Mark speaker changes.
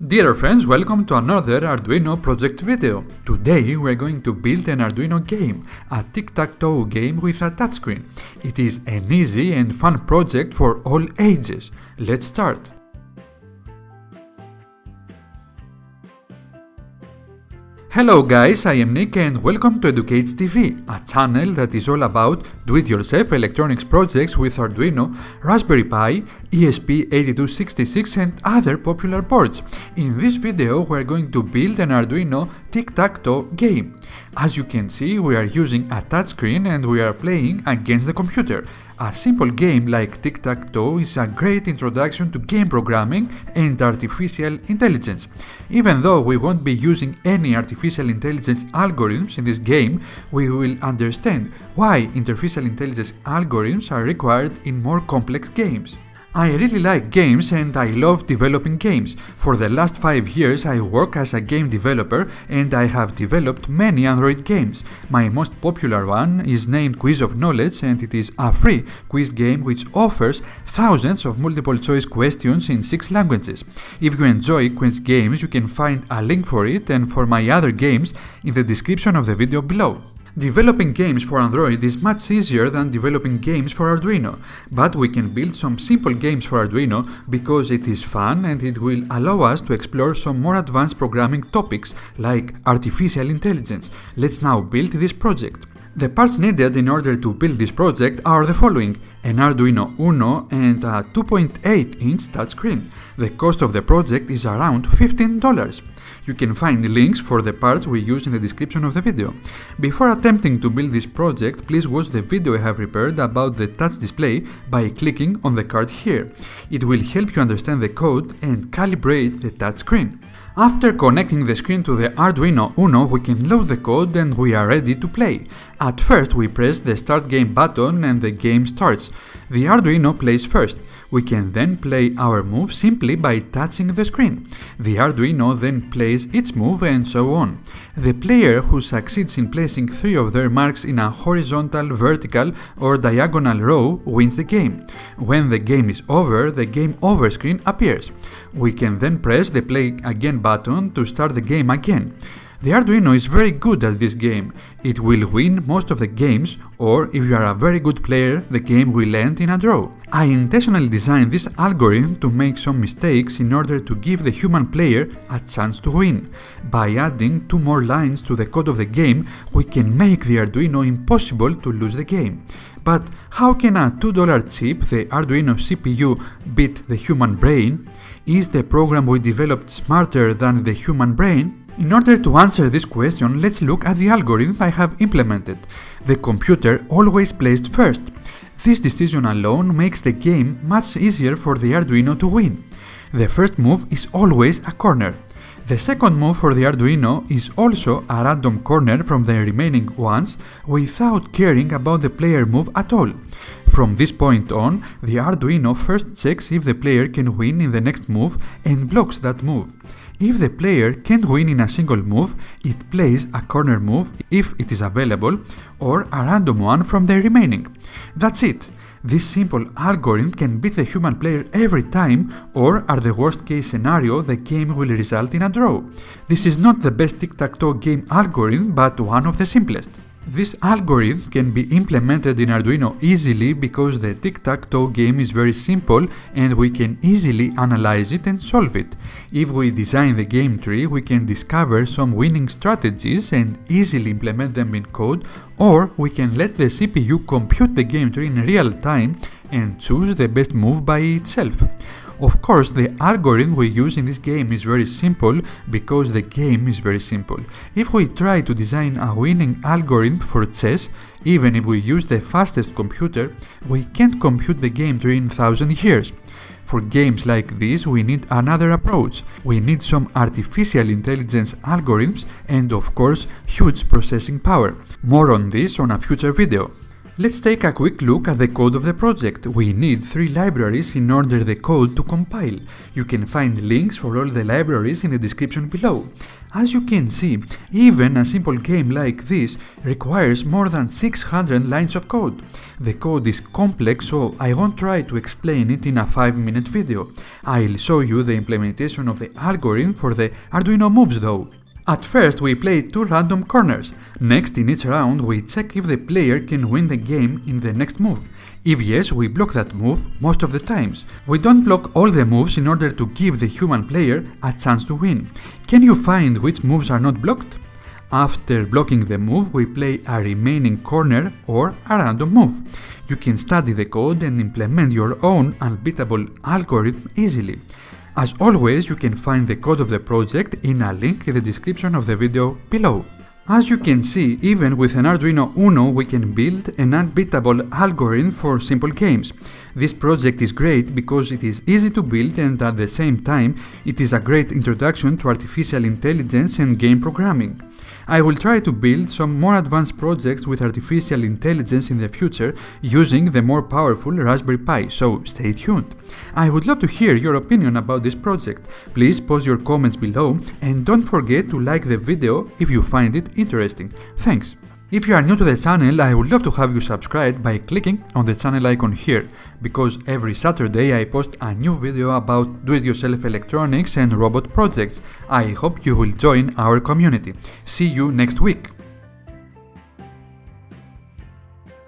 Speaker 1: Dear friends, welcome to another Arduino project video. Today we are going to build an Arduino game, a tic-tac-toe game with a touchscreen. It is an easy and fun project for all ages. Let's start. Hello guys, I am Nick and welcome to Educates TV, a channel that is all about do-it-yourself electronics projects with Arduino, Raspberry Pi, ESP8266 and other popular boards. In this video we are going to build an Arduino tic-tac-toe game. As you can see, we are using a touchscreen and we are playing against the computer. A simple game like tic-tac-toe is a great introduction to game programming and artificial intelligence. Even though we won't be using any artificial intelligence algorithms in this game, we will understand why artificial intelligence algorithms are required in more complex games. I really like games and I love developing games. For the last 5 years I work as a game developer and I have developed many Android games. My most popular one is named Quiz of Knowledge and it is a free quiz game which offers thousands of multiple choice questions in 6 languages. If you enjoy quiz games, you can find a link for it and for my other games in the description of the video below. Developing games for Android is much easier than developing games for Arduino, but we can build some simple games for Arduino because it is fun and it will allow us to explore some more advanced programming topics like artificial intelligence. Let's now build this project. The parts needed in order to build this project are the following: an Arduino Uno and a 2.8-inch touchscreen. The cost of the project is around $15. You can find the links for the parts we use in the description of the video. Before attempting to build this project, please watch the video I have prepared about the touch display by clicking on the card here. It will help you understand the code and calibrate the touch screen. After connecting the screen to the Arduino Uno, we can load the code and we are ready to play. At first, we press the Start Game button and the game starts. The Arduino plays first. We can then play our move simply by touching the screen. The Arduino then plays its move and so on. The player who succeeds in placing 3 of their marks in a horizontal, vertical or diagonal row wins the game. When the game is over, the Game Over screen appears. We can then press the Play Again button to start the game again. The Arduino is very good at this game. It will win most of the games, or if you are a very good player, the game will end in a draw. I intentionally designed this algorithm to make some mistakes in order to give the human player a chance to win. By adding 2 more lines to the code of the game, we can make the Arduino impossible to lose the game. But how can a $2 chip, the Arduino CPU, beat the human brain? Is the program we developed smarter than the human brain? In order to answer this question, let's look at the algorithm I have implemented. The computer always plays first. This decision alone makes the game much easier for the Arduino to win. The first move is always a corner. The second move for the Arduino is also a random corner from the remaining ones without caring about the player move at all. From this point on, the Arduino first checks if the player can win in the next move and blocks that move. If the player can't win in a single move, it plays a corner move if it is available, or a random one from the remaining. That's it. This simple algorithm can beat the human player every time, or at the worst case scenario, the game will result in a draw. This is not the best tic-tac-toe game algorithm, but one of the simplest. This algorithm can be implemented in Arduino easily because the tic-tac-toe game is very simple and we can easily analyze it and solve it. If we design the game tree, we can discover some winning strategies and easily implement them in code, or we can let the CPU compute the game tree in real time and choose the best move by itself. Of course, the algorithm we use in this game is very simple because the game is very simple. If we try to design a winning algorithm for chess, even if we use the fastest computer, we can't compute the game tree in 1,000 years. For games like this, we need another approach. We need some artificial intelligence algorithms and, of course, huge processing power. More on this on a future video. Let's take a quick look at the code of the project. We need 3 libraries in order the code to compile. You can find links for all the libraries in the description below. As you can see, even a simple game like this requires more than 600 lines of code. The code is complex, so I won't try to explain it in a 5-minute video. I'll show you the implementation of the algorithm for the Arduino moves though. At first we play 2 random corners. Next, in each round we check if the player can win the game in the next move. If yes, we block that move most of the times. We don't block all the moves in order to give the human player a chance to win. Can you find which moves are not blocked? After blocking the move, we play a remaining corner or a random move. You can study the code and implement your own unbeatable algorithm easily. As always, you can find the code of the project in a link in the description of the video below. As you can see, even with an Arduino Uno, we can build an unbeatable algorithm for simple games. This project is great because it is easy to build and at the same time, it is a great introduction to artificial intelligence and game programming. I will try to build some more advanced projects with artificial intelligence in the future using the more powerful Raspberry Pi, so stay tuned. I would love to hear your opinion about this project. Please post your comments below and don't forget to like the video if you find it interesting. Thanks! If you are new to the channel, I would love to have you subscribe by clicking on the channel icon here, because every Saturday I post a new video about do-it-yourself electronics and robot projects. I hope you will join our community. See you next week!